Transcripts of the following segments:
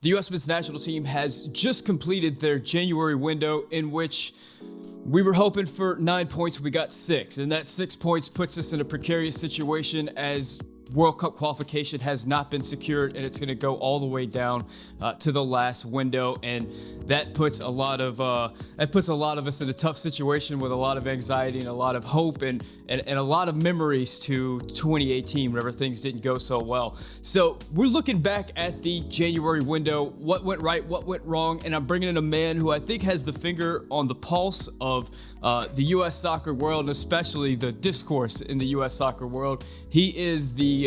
The U.S. men's national team has just completed their January window in which we were hoping for 9 points. We got 6, and that 6 points puts us in a precarious situation as World Cup qualification has not been secured, and it's going to go all the way down to the last window, and that puts a lot of us in a tough situation with a lot of anxiety and a lot of hope and a lot of memories to 2018 whenever things didn't go so well. So we're looking back at the January window, what went right, what went wrong, and I'm bringing in a man who I think has the finger on the pulse of the U.S. soccer world, and especially the discourse in the U.S. soccer world. He is the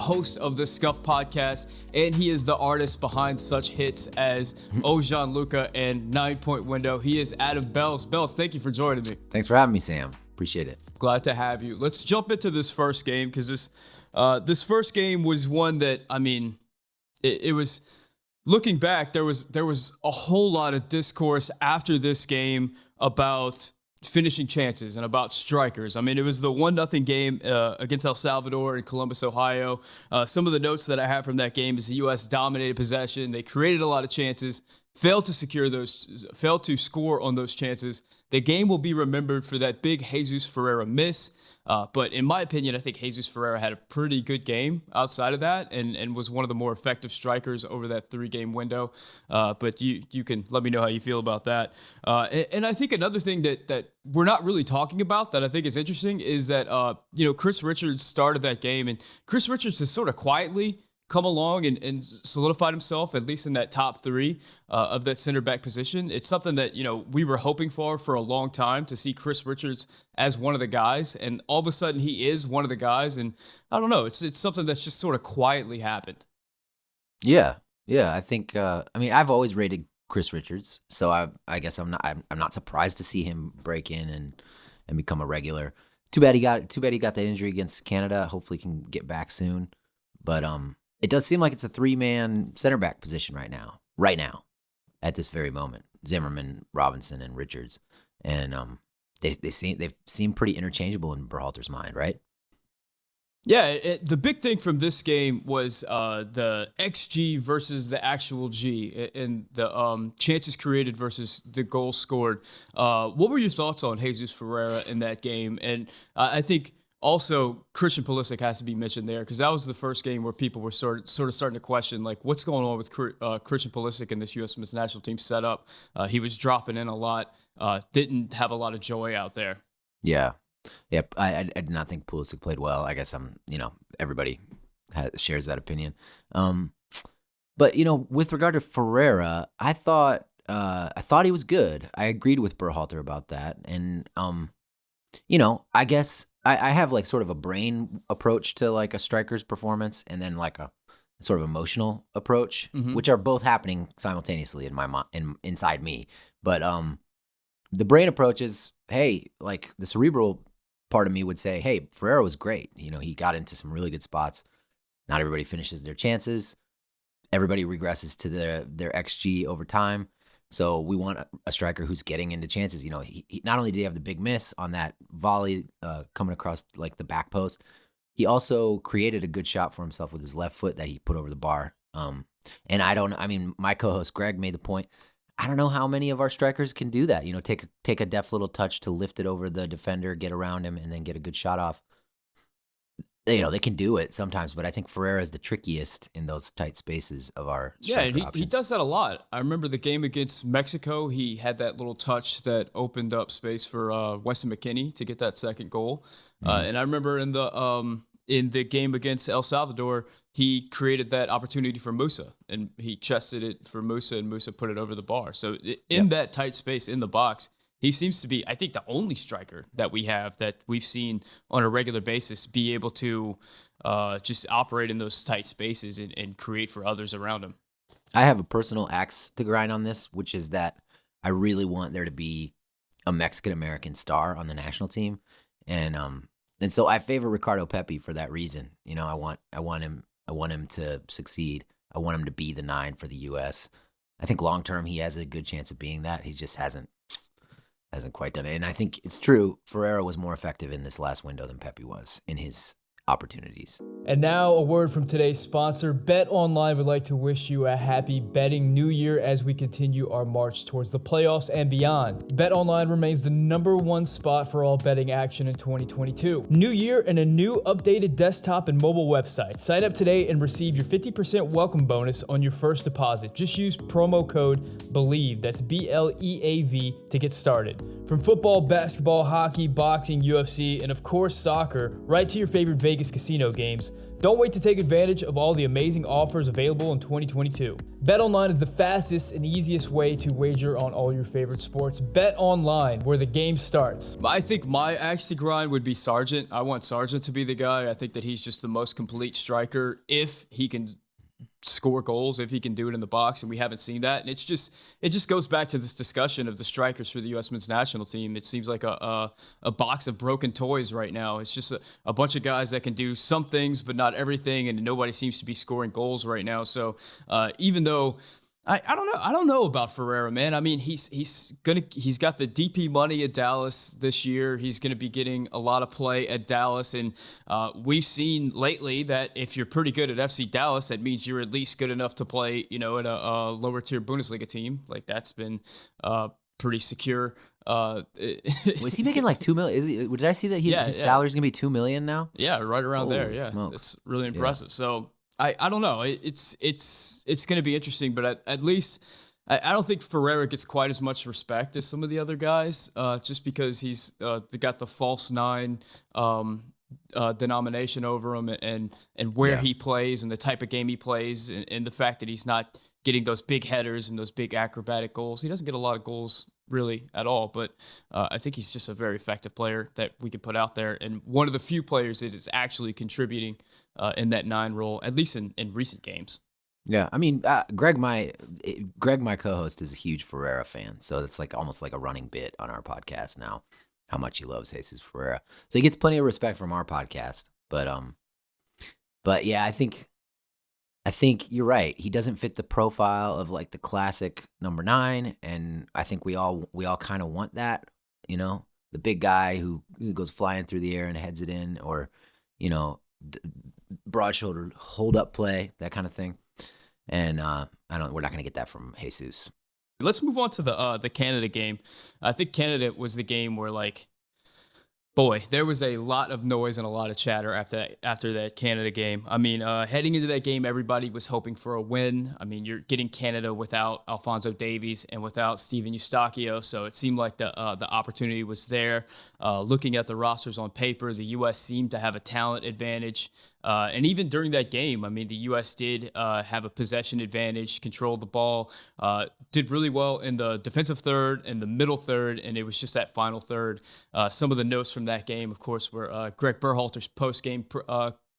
host of the Scuffed Podcast, and he is the artist behind such hits as Oh Gianluca and 9 Point Window. He is Adam Belz. Belz, thank you for joining me. Thanks for having me, Sam. Appreciate it. Glad to have you. Let's jump into this first game because this first game was one that, I mean, it was, looking back, there was a whole lot of discourse after this game about finishing chances and about strikers. I mean, it was the 1-0 game against El Salvador in Columbus, Ohio. Some of the notes that I have from that game is the U.S. dominated possession. They created a lot of chances, failed to score on those chances. The game will be remembered for that big Jesus Ferreira miss. But in my opinion, I think Jesus Ferreira had a pretty good game outside of that and was one of the more effective strikers over that 3-game window. But you can let me know how you feel about that. And I think another thing that we're not really talking about that I think is interesting is that, Chris Richards started that game, and Chris Richards has sort of quietly come along and solidified himself, at least in that top 3 of that center back position. It's something that, we were hoping for a long time, to see Chris Richards as one of the guys. And all of a sudden he is one of the guys. And I don't know, it's something that's just sort of quietly happened. Yeah. I think, I've always rated Chris Richards. So I guess I'm not surprised to see him break in and become a regular. Too bad he got that injury against Canada. Hopefully he can get back soon. But, it does seem like it's a 3-man center back position right now, at this very moment. Zimmerman, Robinson, and Richards, and they seem pretty interchangeable in Berhalter's mind, right? Yeah, the big thing from this game was the XG versus the actual G, and the chances created versus the goals scored. What were your thoughts on Jesus Ferreira in that game? And I think also Christian Pulisic has to be mentioned there, because that was the first game where people were sort of starting to question, like, what's going on with Christian Pulisic in this U.S. men's national team setup. He was dropping in a lot, didn't have a lot of joy out there. Yeah. Yep. I did not think Pulisic played well. I guess everybody shares that opinion. But with regard to Ferreira, I thought he was good. I agreed with Berhalter about that, and I guess I have like sort of a brain approach to like a striker's performance, and then like a sort of emotional approach, which are both happening simultaneously in my mind, inside me. But the brain approach is, hey, like the cerebral part of me would say, hey, Ferreira was great. He got into some really good spots. Not everybody finishes their chances. Everybody regresses to their XG over time. So we want a striker who's getting into chances. He not only did he have the big miss on that volley coming across like the back post, he also created a good shot for himself with his left foot that he put over the bar. And my co-host Greg made the point, I don't know how many of our strikers can do that. Take a deft little touch to lift it over the defender, get around him, and then get a good shot off. They can do it sometimes, but I think Ferreira is the trickiest in those tight spaces of our striker options. He does that a lot. I remember the game against Mexico. He had that little touch that opened up space for Weston McKennie to get that second goal. And I remember in the game against El Salvador, he created that opportunity for Musa, and he chested it for Musa, and Musa put it over the bar. So in that tight space in the box, he seems to be, I think, the only striker that we've seen on a regular basis be able to just operate in those tight spaces and create for others around him. I have a personal axe to grind on this, which is that I really want there to be a Mexican-American star on the national team. And so I favor Ricardo Pepi for that reason. I want him to succeed. I want him to be the 9 for the U.S. I think long-term he has a good chance of being that. He just hasn't quite done it. And I think it's true, Ferreira was more effective in this last window than Pepi was in his opportunities. And now a word from today's sponsor. Bet Online would like to wish you a happy betting new year as we continue our march towards the playoffs and beyond. Bet Online remains the #1 spot for all betting action in 2022. New year and a new updated desktop and mobile website. Sign up today and receive your 50% welcome bonus on your first deposit. Just use promo code BELIEVE, that's BLEAV, to get started. From football, basketball, hockey, boxing, UFC, and of course soccer, right to your favorite Vegas casino games. Don't wait to take advantage of all the amazing offers available in 2022. BetOnline is the fastest and easiest way to wager on all your favorite sports. BetOnline, where the game starts. I think my axe to grind would be Sargent. I want Sargent to be the guy. I think that he's just the most complete striker if he can score goals, if he can do it in the box, and we haven't seen that. And it just goes back to this discussion of the strikers for the U.S. men's national team. It seems like a box of broken toys right now. It's just a bunch of guys that can do some things but not everything, and nobody seems to be scoring goals right now. So even though I don't know about Ferreira, man. I mean, he's got the DP money at Dallas this year. He's gonna be getting a lot of play at Dallas, and we've seen lately that if you're pretty good at FC Dallas, that means you're at least good enough to play, at a lower tier Bundesliga team. Like that's been pretty secure. Was he making like $2 million? Did I see that his salary's gonna be $2 million now? Yeah, right around there. Yeah, smokes. It's really impressive. Yeah. So. I don't know. It's going to be interesting, but at least I don't think Ferreira gets quite as much respect as some of the other guys, just because he's got the false nine denomination over him, and where he plays and the type of game he plays, and the fact that he's not getting those big headers and those big acrobatic goals. He doesn't get a lot of goals really at all, but I think he's just a very effective player that we could put out there, and one of the few players that is actually contributing in that 9 role, at least in recent games. Yeah, I mean, Greg, my co-host, is a huge Ferreira fan, so it's like almost like a running bit on our podcast now, how much he loves Jesus Ferreira. So he gets plenty of respect from our podcast, but yeah, I think you're right. He doesn't fit the profile of like the classic number 9, and I think we all kind of want that, the big guy who goes flying through the air and heads it in, or broad shoulder hold up play, that kind of thing. And we're not going to get that from Jesus. Let's move on to the Canada game. I think Canada was the game where, like, boy, there was a lot of noise and a lot of chatter after that Canada game. I mean, heading into that game, everybody was hoping for a win. I mean, you're getting Canada without Alphonso Davies and without Steven Eustachio, so it seemed like the opportunity was there. Looking at the rosters on paper, the U.S. seemed to have a talent advantage. And even during that game, I mean, the U.S. did have a possession advantage, controlled the ball, did really well in the defensive third and the middle third, and it was just that final third. Some of the notes from that game, of course, were Greg Berhalter's post-game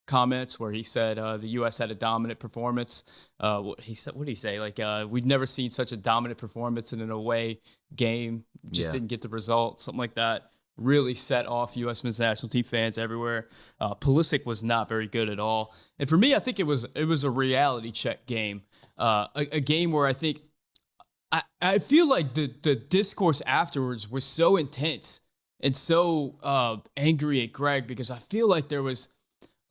comments where he said the U.S. had a dominant performance. What did he say? Like, we've never seen such a dominant performance in an away game. Just didn't get the result, something like that. Really set off U.S. men's national team fans everywhere. Pulisic was not very good at all. And for me, I think it was a reality check game. A game where I think I feel like the discourse afterwards was so intense and so angry at Greg, because I feel like there was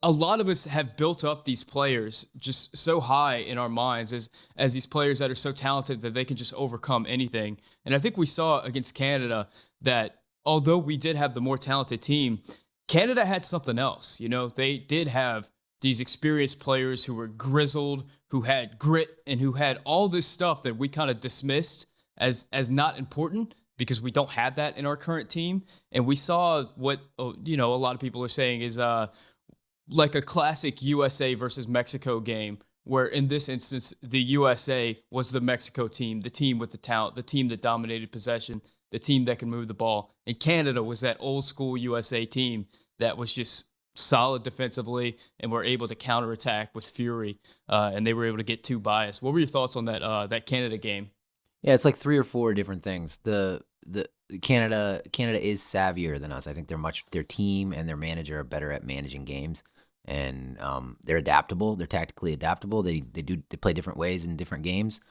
a lot of us have built up these players just so high in our minds as these players that are so talented that they can just overcome anything. And I think we saw against Canada that although we did have the more talented team, Canada had something else. They did have these experienced players who were grizzled, who had grit, and who had all this stuff that we kind of dismissed as not important because we don't have that in our current team. And we saw what, a lot of people are saying is like a classic USA versus Mexico game, where in this instance, the USA was the Mexico team, the team with the talent, the team that dominated possession, the team that can move the ball. And Canada was that old school USA team that was just solid defensively and were able to counterattack with fury. And they were able to get 2 buys. What were your thoughts on that Canada game? Yeah, it's like 3 or 4 different things. The Canada is savvier than us. I think their team and their manager are better at managing games, and they're adaptable. They're tactically adaptable. They play different ways in different games.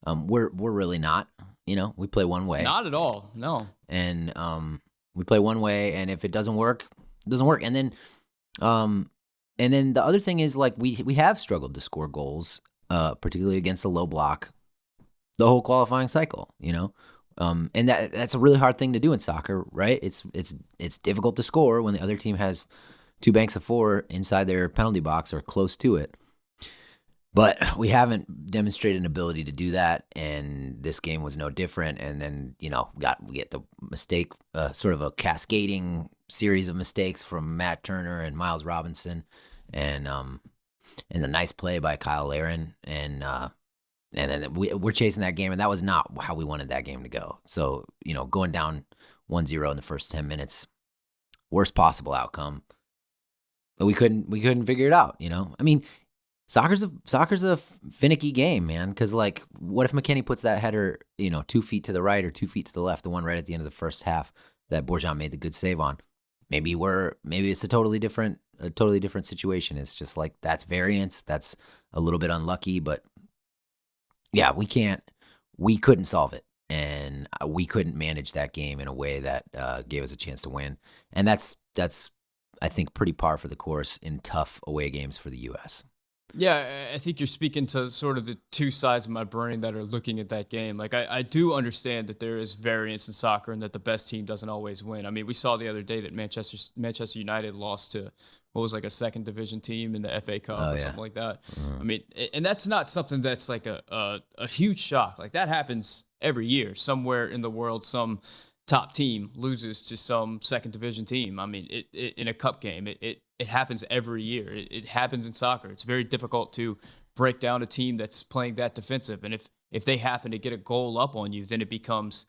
We're really not. We play one way. Not at all. No. And we play one way, and if it doesn't work, it doesn't work. And then And then the other thing is like we have struggled to score goals, particularly against the low block, the whole qualifying cycle. And that's a really hard thing to do in soccer, right? It's difficult to score when the other team has two banks of four inside their penalty box or close to it. But we haven't demonstrated an ability to do that, and this game was no different. And then we get the mistake, sort of a cascading series of mistakes from Matt Turner and Miles Robinson, and a nice play by Kyle Larin, and then we're chasing that game, and that was not how we wanted that game to go. So going down 1-0 in the first 10 minutes, worst possible outcome. But we couldn't figure it out. I mean, soccer's a finicky game, man. Because like, what if McKennie puts that header 2 feet to the right or 2 feet to the left, the one right at the end of the first half that Borjan made the good save on? Maybe it's a totally different situation. It's just like, that's variance. That's a little bit unlucky, but yeah, we couldn't solve it, and we couldn't manage that game in a way that gave us a chance to win. And that's I think pretty par for the course in tough away games for the U.S. Yeah, I think you're speaking to sort of the two sides of my brain that are looking at that game. Like, I do understand that there is variance in soccer and that the best team doesn't always win. I mean, we saw the other day that Manchester United lost to what was like a second division team in the FA Cup or something like that. I mean, and that's not something that's like a huge shock. Like, that happens every year. Somewhere in the world, some top team loses to some second division team. I mean, it in a cup game, it happens every year. It happens in soccer. It's very difficult to break down a team that's playing that defensive. And if they happen to get a goal up on you, then it becomes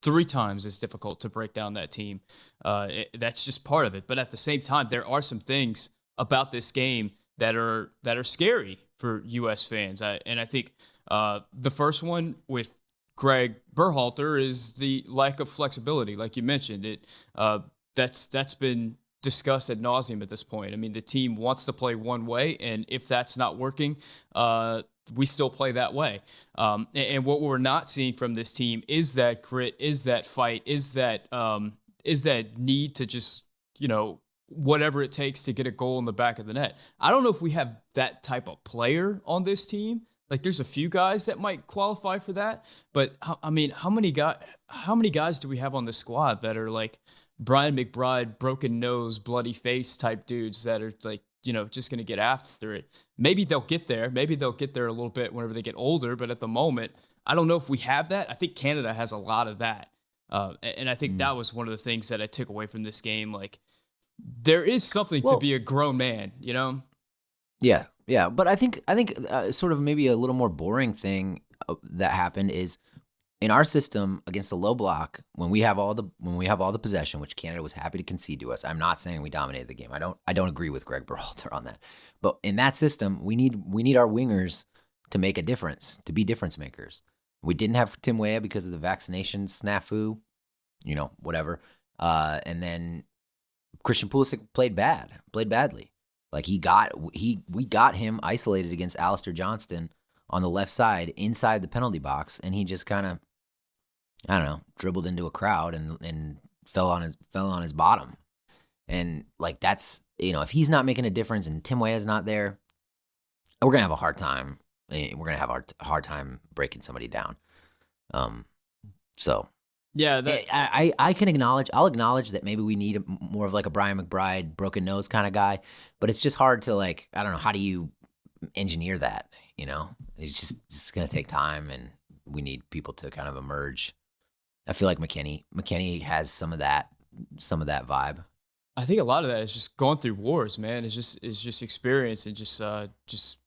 3 times as difficult to break down that team. That's just part of it. But at the same time, there are some things about this game that are scary for U.S. fans. And I think the first one with Greg Berhalter is the lack of flexibility, like you mentioned. That's been discussed ad nauseum at this point. I mean, the team wants to play one way, and if that's not working, we still play that way. And what we're not seeing from this team is that grit, is that fight, is that need to just, whatever it takes to get a goal in the back of the net. I don't know if we have that type of player on this team. Like, there's a few guys that might qualify for that, but I mean, how many guys do we have on the squad that are like Brian McBride, broken nose, bloody face type dudes that are like, just going to get after it? Maybe they'll get there. Maybe they'll get there a little bit whenever they get older. But at the moment, I don't know if we have that. I think Canada has a lot of that. And I think that was one of the things that I took away from this game. Like, there is something to be a grown man, Yeah. Yeah. But I think sort of maybe a little more boring thing that happened is, in our system against the low block, when we have all the possession, which Canada was happy to concede to us. I'm not saying we dominated the game. I don't agree with Greg Berhalter on that. But in that system, we need our wingers to make a difference, to be difference makers. We didn't have Tim Weah because of the vaccination snafu, whatever. And then Christian Pulisic played badly. Like, we got him isolated against Alistair Johnston on the left side inside the penalty box, and he just kind of, I don't know, dribbled into a crowd and fell on his bottom. And like, that's, if he's not making a difference and Tim Weah is not there, we're gonna have a hard time. We're gonna have a hard time breaking somebody down. So yeah, I can acknowledge. I'll acknowledge that maybe we need more of like a Brian McBride, broken nose kind of guy. But it's just hard to, like, I don't know, how do you engineer that? It's just gonna take time, and we need people to kind of emerge. I feel like McKennie has some of that vibe. I think a lot of that is just going through wars, man. It's just experience and just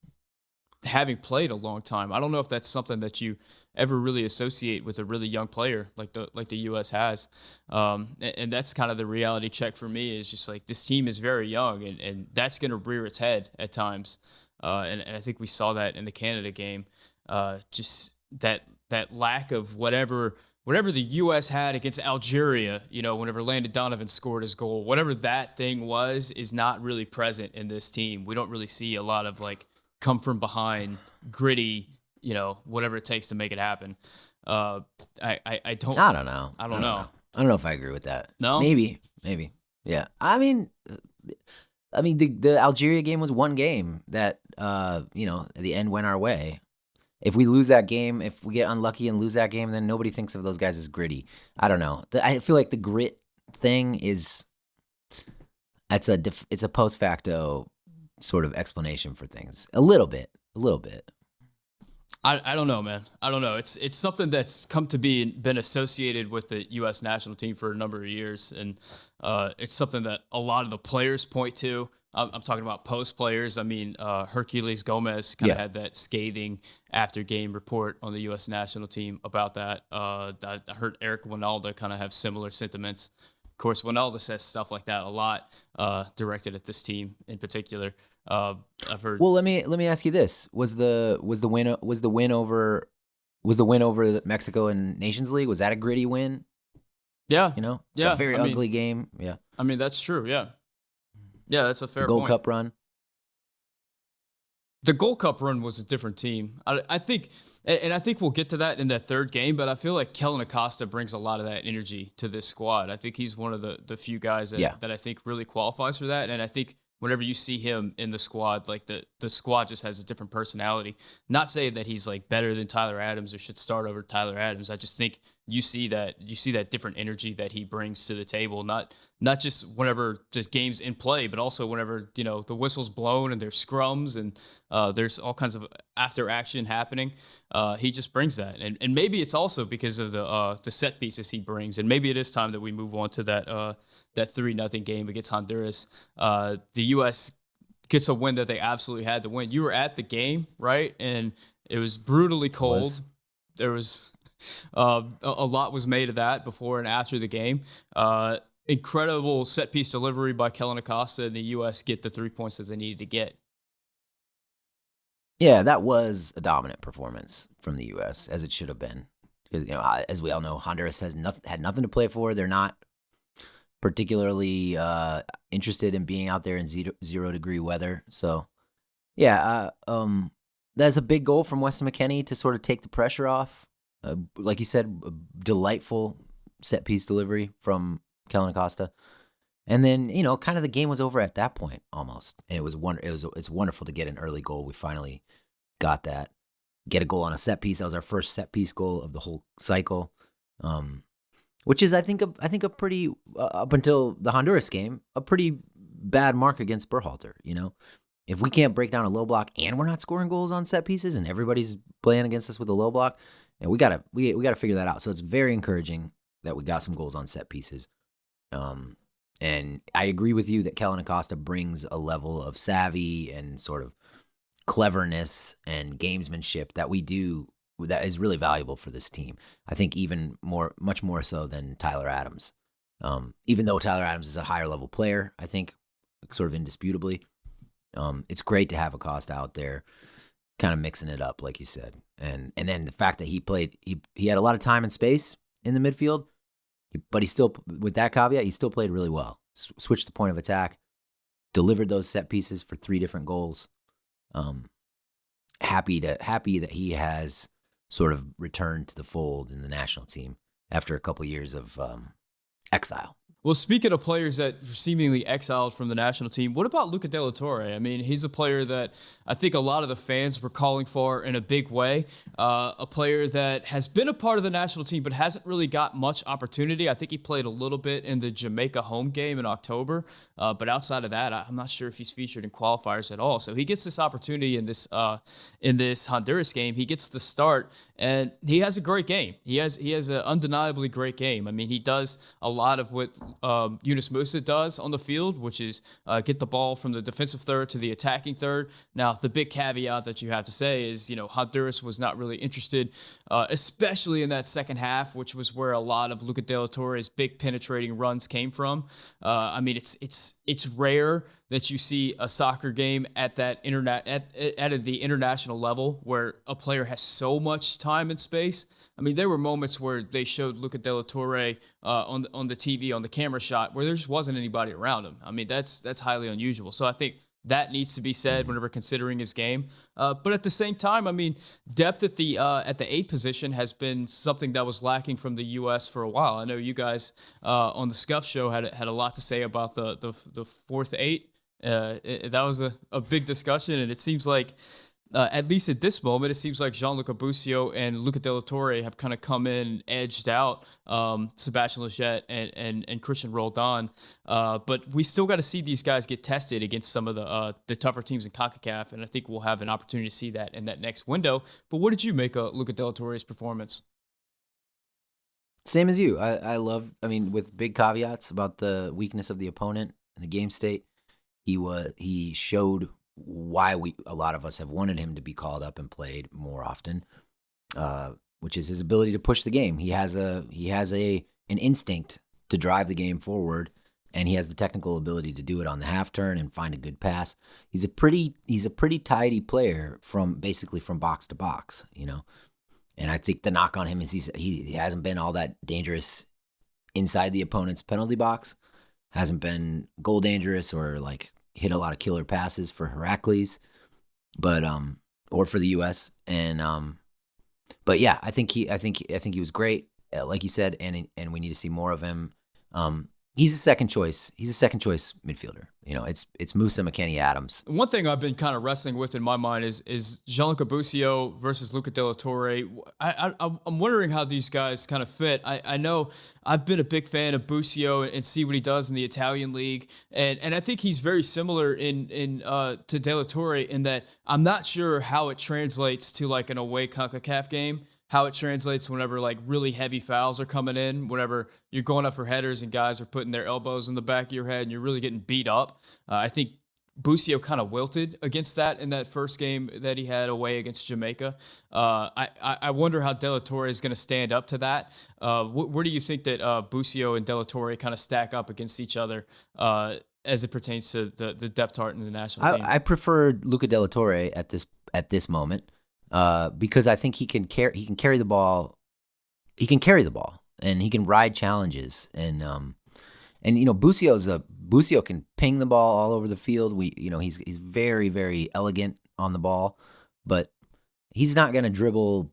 having played a long time. I don't know if that's something that you ever really associate with a really young player like the U.S. has. And that's kind of the reality check for me, is just like, this team is very young, and that's going to rear its head at times. And I think we saw that in the Canada game. Just that lack of whatever the U.S. had against Algeria, whenever Landon Donovan scored his goal, whatever that thing was, is not really present in this team. We don't really see a lot of like come from behind, gritty, whatever it takes to make it happen. I don't know. I don't know. I don't know if I agree with that. No? Maybe. Yeah. I mean, I mean, the Algeria game was one game that, at the end went our way. If we lose that game, if we get unlucky and lose that game, then nobody thinks of those guys as gritty. I don't know. I feel like the grit thing is it's a post facto sort of explanation for things. A little bit. I don't know, man. I don't know. It's something that's come to been associated with the U.S. national team for a number of years, and it's something that a lot of the players point to. I'm talking about post players. I mean, Hercules Gomez kind of had that scathing after game report on the U.S. national team about that. I heard Eric Winalda kind of have similar sentiments. Of course, Winalda says stuff like that a lot, directed at this team in particular. I've heard. Well, let me ask you this: was the win over Mexico in Nations League? Was that a gritty win? Yeah, a very ugly game. Yeah, I mean that's true. Yeah, that's a fair Gold point. Cup run. The Gold Cup run was a different team. I think, and I think we'll get to that in that third game. But I feel like Kellen Acosta brings a lot of that energy to this squad. I think he's one of the few guys that I think really qualifies for that. And I think whenever you see him in the squad, like the squad just has a different personality. Not saying that he's like better than Tyler Adams or should start over Tyler Adams. I just think you see that different energy that he brings to the table. Not just whenever the game's in play, but also whenever the whistle's blown and there's scrums and there's all kinds of after action happening. He just brings that, and maybe it's also because of the set pieces he brings, and maybe it is time that we move on to that 3-0 game against Honduras. The U.S. gets a win that they absolutely had to win. You were at the game, right? And it was brutally cold. There was a lot was made of that before and after the game. Incredible set piece delivery by Kellen Acosta, and the U.S. get the 3 points that they needed to get. Yeah, that was a dominant performance from the U.S. as it should have been. Because as we all know, Honduras had nothing to play for. They're not particularly interested in being out there in 0-degree weather. So, that's a big goal from Weston McKennie to sort of take the pressure off. Like you said, a delightful set piece delivery from Kellen Acosta. And then, kind of the game was over at that point almost. And it's wonderful to get an early goal. We finally got that. Get a goal on a set piece. That was our first set piece goal of the whole cycle. Which is, I think a pretty, up until the Honduras game, a pretty bad mark against Berhalter. If we can't break down a low block and we're not scoring goals on set pieces and everybody's playing against us with a low block, and we gotta figure that out. So it's very encouraging that we got some goals on set pieces. And I agree with you that Kellen Acosta brings a level of savvy and sort of cleverness and gamesmanship that is really valuable for this team. I think much more so than Tyler Adams. Even though Tyler Adams is a higher level player, I think sort of indisputably, it's great to have Acosta out there kind of mixing it up, like you said. And then the fact that he had a lot of time and space in the midfield, but he still, with that caveat, he still played really well. Switched the point of attack, delivered those set pieces for 3 different goals. Happy that he has sort of returned to the fold in the national team after a couple years of exile. Well, speaking of players that were seemingly exiled from the national team, what about Luca De La Torre? I mean, he's a player that I think a lot of the fans were calling for in a big way. A player that has been a part of the national team but hasn't really got much opportunity. I think he played a little bit in the Jamaica home game in October, but outside of that, I'm not sure if he's featured in qualifiers at all. So he gets this opportunity in this Honduras game. He gets the start, and he has a great game. He has an undeniably great game. I mean, he does a lot of what Yunus Musa does on the field, which is get the ball from the defensive third to the attacking third. Now, the big caveat that you have to say is, Honduras was not really interested, especially in that second half, which was where a lot of Luca De La Torre's big penetrating runs came from. I mean, it's rare that you see a soccer game at that at the international level where a player has so much time and space. I mean, there were moments where they showed Luca De La Torre on the TV, on the camera shot, where there just wasn't anybody around him. I mean, that's highly unusual. So I think that needs to be said whenever considering his game. But at the same time, I mean, depth at the 8 position has been something that was lacking from the U.S. for a while. I know you guys on the Scuff show had a lot to say about the fourth 8 That was a big discussion, and it seems like, at least at this moment, it seems like Gianluca Busio and Luca De La Torre have kind of come in and edged out Sebastian Lletget and Christian Roldan. But we still got to see these guys get tested against some of the tougher teams in CONCACAF, and I think we'll have an opportunity to see that in that next window. But what did you make of Luca De La Torre's performance? Same as you. I mean, with big caveats about the weakness of the opponent and the game state, he showed why a lot of us have wanted him to be called up and played more often, which is his ability to push the game. He has an instinct to drive the game forward, and he has the technical ability to do it on the half turn and find a good pass. He's a pretty tidy player from box to box, you know. And I think the knock on him is he hasn't been all that dangerous inside the opponent's penalty box, hasn't been goal dangerous or like hit a lot of killer passes for Heracles, but or for the U.S. And but yeah, I think he was great, like you said, and we need to see more of him. He's a second choice. He's a second choice midfielder. You know, it's Musa McKennie Adams. One thing I've been kind of wrestling with in my mind is Gianluca Busio versus Luca De La Torre. I'm wondering how these guys kind of fit. I know I've been a big fan of Busio and see what he does in the Italian league, and I think he's very similar to De La Torre in that I'm not sure how it translates to like an away CONCACAF game. How it translates whenever like really heavy fouls are coming in, whenever you're going up for headers and guys are putting their elbows in the back of your head and you're really getting beat up. I think Busio kind of wilted against that in that first game that he had away against Jamaica. I wonder how De La Torre is going to stand up to that. Where do you think that Busio and De La Torre kind of stack up against each other as it pertains to the depth chart in the national team? I prefer Luca De La Torre at this moment. Because I think he can carry the ball. He can carry the ball, and he can ride challenges. And you know, Busio can ping the ball all over the field. He's very, very elegant on the ball, but he's not going to dribble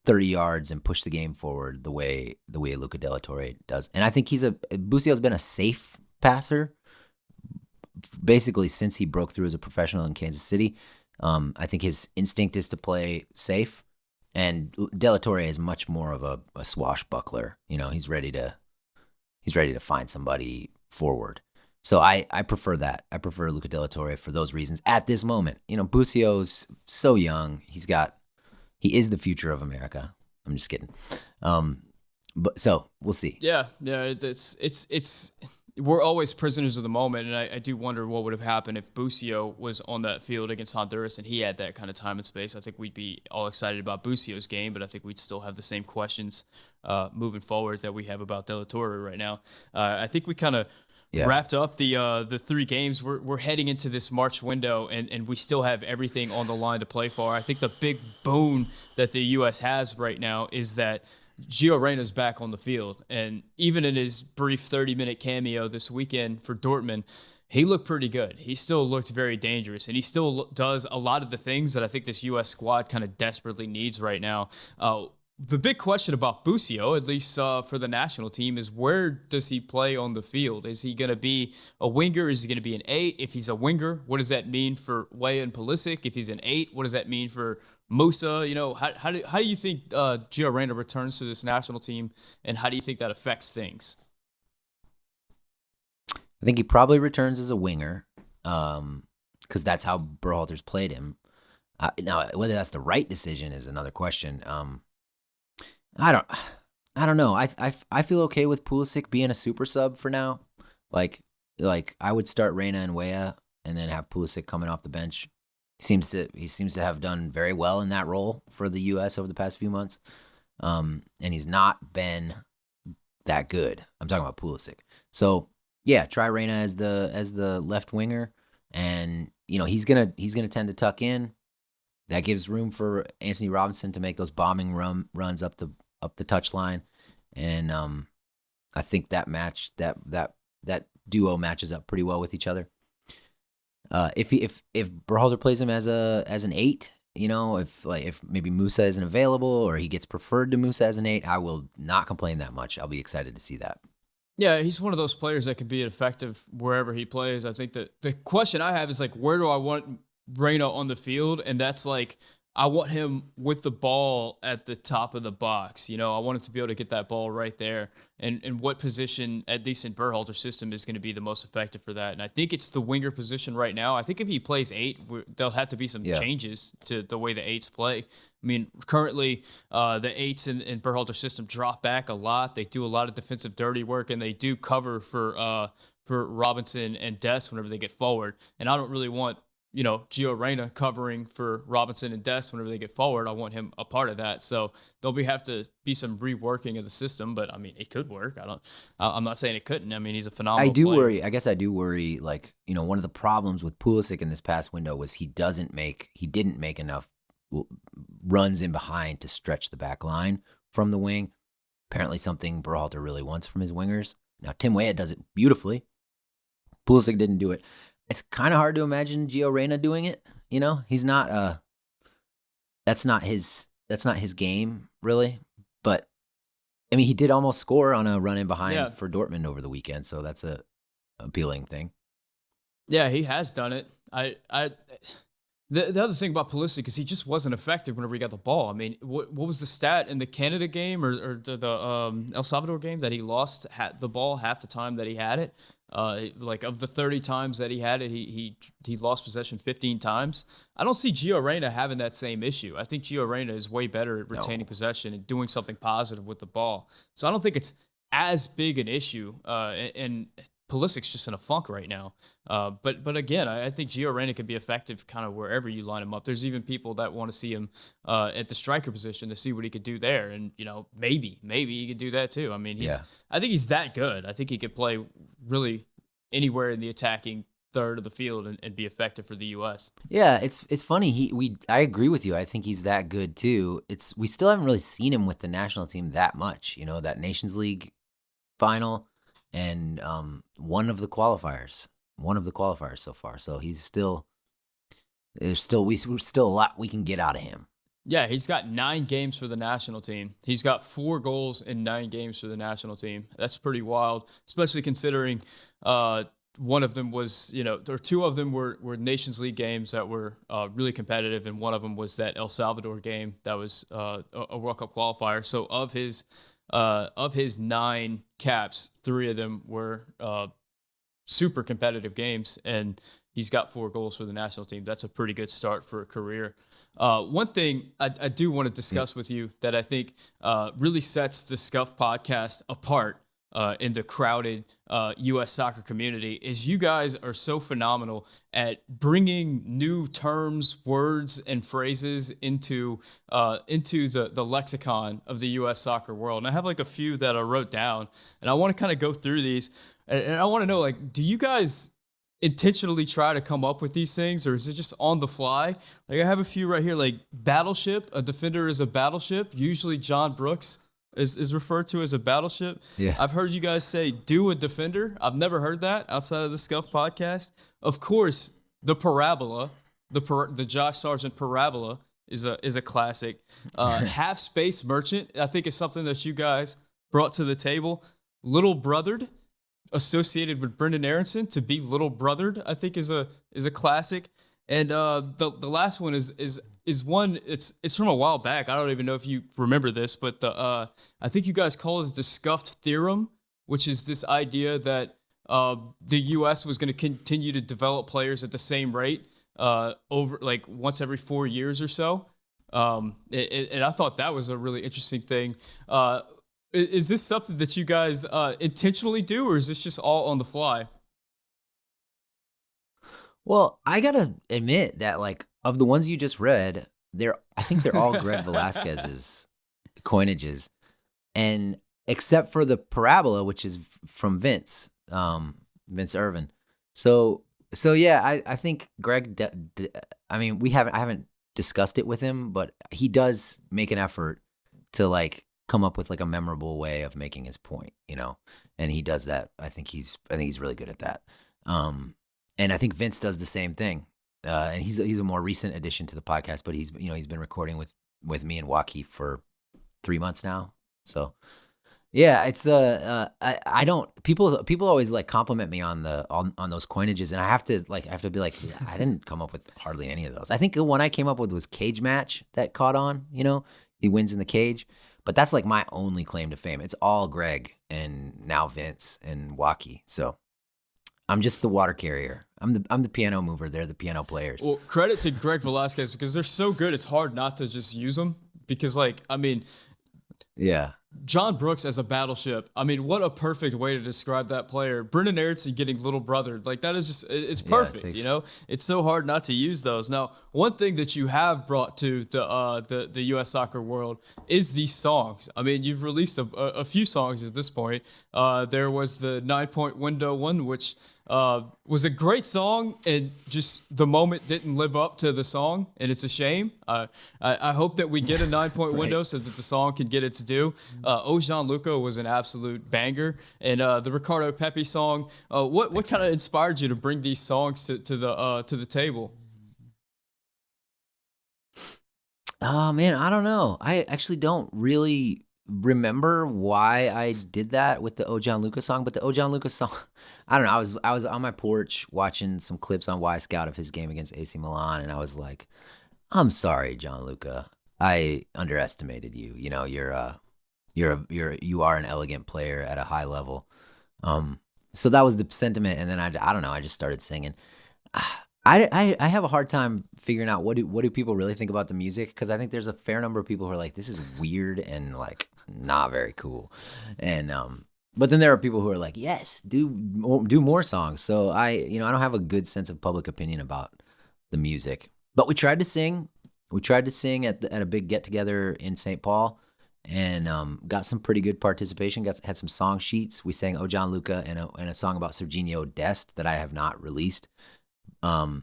30 yards and push the game forward the way Luca De La Torre does. And I think Busio's been a safe passer basically since he broke through as a professional in Kansas City. I think his instinct is to play safe, and De La Torre is much more of a swashbuckler. You know, he's ready to find somebody forward. So I prefer that. I prefer Luca De La Torre for those reasons at this moment. You know, Busio's so young. He is the future of America. I'm just kidding. But so we'll see. Yeah. It's we're always prisoners of the moment, and I do wonder what would have happened if Busio was on that field against Honduras and he had that kind of time and space. I think we'd be all excited about Busio's game, but I think we'd still have the same questions moving forward that we have about De La Torre right now. I think we kind of wrapped up the three games. We're heading into this March window, and we still have everything on the line to play for. I think the big boon that the U.S. has right now is that Gio Reyna is back on the field, and even in his brief 30-minute cameo this weekend for Dortmund, he looked pretty good. He still looked very dangerous, and he still does a lot of the things that I think this U.S. squad kind of desperately needs right now. The big question about Busio, at least for the national team, is where does he play on the field? Is he going to be a winger? Is he going to be an 8? If he's a winger, what does that mean for Weah and Pulisic? If he's an 8, what does that mean for Musa? You know, how do you think Gio Reyna returns to this national team, and how do you think that affects things? I think he probably returns as a winger, because that's how Berhalter's played him. Now, whether that's the right decision is another question. I don't know. I feel okay with Pulisic being a super sub for now. Like I would start Reyna and Weah, and then have Pulisic coming off the bench. He seems to have done very well in that role for the U.S. over the past few months, and he's not been that good. I'm talking about Pulisic. So yeah, try Reyna as the left winger, and he's gonna tend to tuck in. That gives room for Anthony Robinson to make those bombing runs up the touchline, and I think that duo matches up pretty well with each other. If Berhalter plays him as an 8, if maybe Musa isn't available or he gets preferred to Musa as an 8, I will not complain that much. I'll be excited to see that. Yeah, he's one of those players that can be effective wherever he plays. I think that the question I have is like, where do I want Reyna on the field? And that's like, I want him with the ball at the top of the box. You know, I want him to be able to get that ball right there. And what position, at least in Berhalter's system, is going to be the most effective for that? And I think it's the winger position right now. I think if he plays 8, there'll have to be some Yeah. changes to the way the 8s play. I mean, currently the 8s in Berhalter's system drop back a lot. They do a lot of defensive dirty work, and they do cover for Robinson and Dest whenever they get forward. And I don't really want Gio Reyna covering for Robinson and Dest whenever they get forward. I want him a part of that. So there'll have to be some reworking of the system, but I mean, it could work. I'm not saying it couldn't. I mean, he's a phenomenal player. Worry. I guess I do worry. Like, one of the problems with Pulisic in this past window was he didn't make enough runs in behind to stretch the back line from the wing. Apparently something Berhalter really wants from his wingers. Now, Tim Weah does it beautifully. Pulisic didn't do it. It's kind of hard to imagine Gio Reyna doing it. He's not that's not his game really. But I mean, he did almost score on a run in behind for Dortmund over the weekend, so that's a appealing thing. Yeah, he has done it. The other thing about Pulisic is he just wasn't effective whenever he got the ball. I mean, what was the stat in the Canada game or the El Salvador game that he lost the ball half the time that he had it? Like of the 30 times that he had it, he lost possession 15 times. I don't see Gio Reyna having that same issue. I think Gio Reyna is way better at retaining possession and doing something positive with the ball. So I don't think it's as big an issue. And Pulisic's just in a funk right now. But again, I think Gio Reyna could be effective kind of wherever you line him up. There's even people that want to see him at the striker position to see what he could do there. And, maybe he could do that too. I mean, I think he's that good. I think he could play really anywhere in the attacking third of the field and be effective for the U.S. Yeah, it's funny. I agree with you. I think he's that good too. We still haven't really seen him with the national team that much. That Nations League final and one of the qualifiers so far. So there's still a lot we can get out of him. Yeah, he's got 9 games for the national team. He's got 4 goals in 9 games for the national team. That's pretty wild, especially considering one of them was, or 2 of them were Nations League games that were really competitive, and one of them was that El Salvador game that was a World Cup qualifier. So of his 9 caps, 3 of them were super competitive games, and he's got 4 goals for the national team. That's a pretty good start for a career. One thing I do want to discuss with you that I think really sets the Scuffed Podcast apart in the crowded U.S. soccer community is you guys are so phenomenal at bringing new terms, words, and phrases into the lexicon of the U.S. soccer world. And I have like a few that I wrote down, and I want to kind of go through these. And I want to know, like, do you guys intentionally try to come up with these things, or is it just on the fly? Like, I have a few right here, like battleship. A defender is a battleship. Usually John Brooks is referred to as a battleship. Yeah. I've heard you guys say do a defender. I've never heard that outside of the Scuff Podcast. Of course, the parabola, the Josh Sargent parabola is a classic. Half space merchant, I think, is something that you guys brought to the table. Little brothered, associated with Brendan Aronson, to be little brothered, I think is a classic. And the last one is one, it's from a while back. I don't even know if you remember this, but I think you guys call it the Scuffed theorem, which is this idea that the U.S. was going to continue to develop players at the same rate over like once every 4 years or so. And I thought that was a really interesting thing. Is this something that you guys intentionally do, or is this just all on the fly? Well, I gotta admit that, like, of the ones you just read, I think they're all Greg Velasquez's coinages, and except for the parabola, which is from Vince Irvin. So yeah, I think Greg. I mean, I haven't discussed it with him, but he does make an effort to like come up with like a memorable way of making his point, and he does that. I think he's really good at that. And I think Vince does the same thing. And he's a more recent addition to the podcast, but he's been recording with me and Watke for 3 months now. So Yeah, it's I don't people always like compliment me on on those coinages, and I have to be like, "Yeah, I didn't come up with hardly any of those. I think the one I came up with was cage match that caught on. He wins in the cage, but that's like my only claim to fame. It's all Greg and now Vince and Watke. So I'm just the water carrier. I'm the piano mover. They're the piano players. Well, credit to Greg Velasquez because they're so good. It's hard not to just use them because, like, I mean, Yeah. John Brooks as a battleship. I mean, what a perfect way to describe that player. Brendan Erickson getting little brother. Like that is just it's Yeah, perfect, It's so hard not to use those. Now, one thing that you have brought to the US soccer world is these songs. I mean, you've released a few songs at this point. There was the 9-point window one, which was a great song, and just the moment didn't live up to the song, and it's a shame. I hope that we get a 9-point window so that the song can get its due. O Gianluca was an absolute banger, and the Ricardo Pepi song. What kind of inspired you to bring these songs to the table? Oh man, I don't know. I actually don't really remember why I did that with the Ojan Lucas song, but the Ojan Lucas song, I don't know. I was on my porch watching some clips on Y Scout of his game against AC Milan, and I was like, "I'm sorry, Gianluca. I underestimated you. You are an elegant player at a high level." So that was the sentiment, and then I don't know. I just started singing. I have a hard time figuring out what do people really think about the music, because I think there's a fair number of people who are like, this is weird and like not very cool, and but then there are people who are like, yes, do more songs. So I don't have a good sense of public opinion about the music, but we tried to sing at a big get together in St. Paul, and got some pretty good participation. Had some song sheets. We sang O Gianluca and a song about Serginho Dest that I have not released to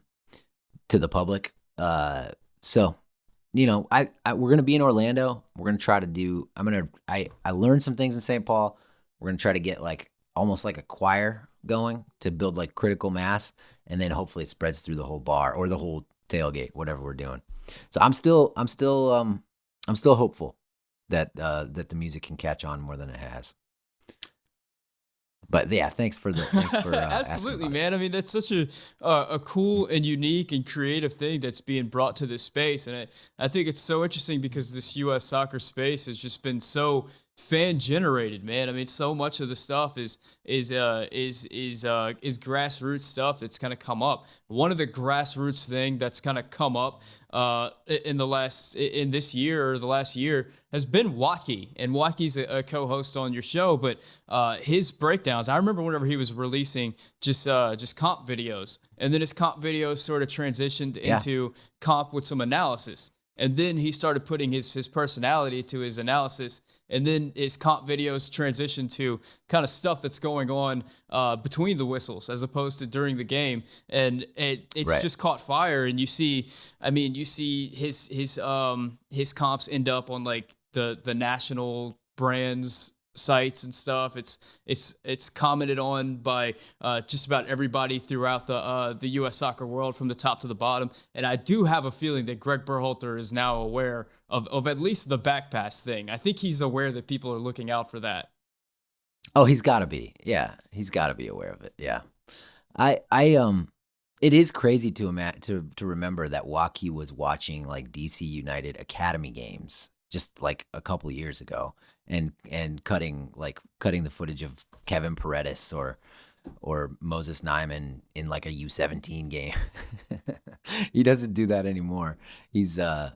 the public. So, we're gonna be in Orlando. We're gonna try to do. I learned some things in St. Paul. We're gonna try to get like almost like a choir going to build like critical mass, and then hopefully it spreads through the whole bar or the whole tailgate, whatever we're doing. So I'm still hopeful that the music can catch on more than it has. But yeah, thanks for Absolutely, man. I mean, that's such a cool and unique and creative thing that's being brought to this space, and I think it's so interesting because this U.S. soccer space has just been so fan generated, man. I mean, so much of the stuff is grassroots stuff that's kind of come up. One of the grassroots thing that's kind of come up in this year or the last year has been Watke, and Watke's a co-host on your show, but his breakdowns. I remember whenever he was releasing just comp videos, and then his comp videos sort of transitioned into comp with some analysis. And then he started putting his personality to his analysis. And then his comp videos transitioned to kind of stuff that's going on between the whistles as opposed to during the game. And it's Right. just caught fire. And you see his comps end up on like the national brands sites and stuff. It's commented on by just about everybody throughout the U.S. soccer world from the top to the bottom. And I do have a feeling that Greg Berhalter is now aware of at least the back pass thing. I think he's aware that people are looking out for that. Oh, he's got to be. Yeah, he's got to be aware of it. Yeah, it is crazy to remember that Watke was watching like DC United Academy games just like a couple years ago, and cutting the footage of Kevin Paredes or Moses Nyman in like a U17 game. He doesn't do that anymore. He's gone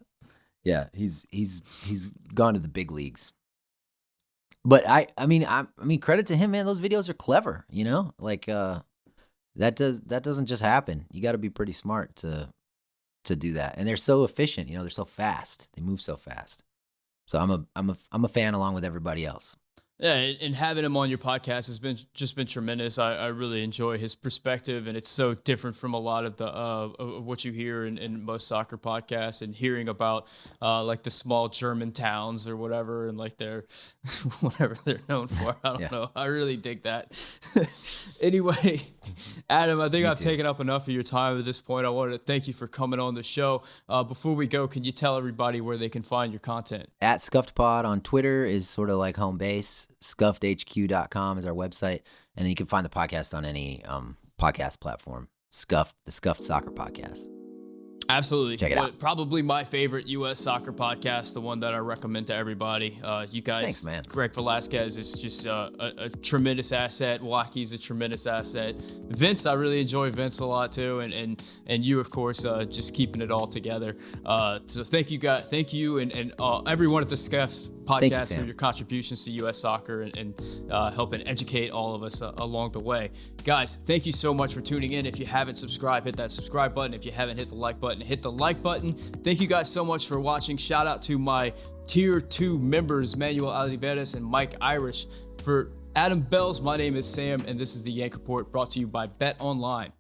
to the big leagues. But I mean credit to him, man. Those videos are clever, like that doesn't just happen. You got to be pretty smart to do that, and they're so efficient. They're so fast. They move so fast. So I'm a fan along with everybody else. Yeah, and having him on your podcast has been tremendous. I really enjoy his perspective, and it's so different from a lot of the of what you hear in most soccer podcasts, and hearing about like the small German towns or whatever, and like their whatever they're known for. I don't know. I really dig that. Anyway, Adam, I think I've taken up enough of your time at this point. I wanted to thank you for coming on the show. Before we go, can you tell everybody where they can find your content? At Scuffed Pod on Twitter is sort of like home base. scuffedhq.com is our website. And then you can find the podcast on any podcast platform. The Scuffed Soccer Podcast. Absolutely. Check it out. Probably my favorite U.S. soccer podcast, the one that I recommend to everybody. You guys, Thanks, man. Greg Velasquez is just a tremendous asset. Watke's a tremendous asset. Vince, I really enjoy Vince a lot too, and you, of course, just keeping it all together. So thank you, and everyone at the Scuffed Podcast for your contributions to U.S. soccer and helping educate all of us along the way. Guys, thank you so much for tuning in. If you haven't subscribed, hit that subscribe button. If you haven't hit the like button, hit the like button. Thank you guys so much for watching. Shout out to my Tier 2 members, Manuel Oliveras and Mike Irish. For Adam Belz, my name is Sam, and this is the Yank Report brought to you by Bet Online.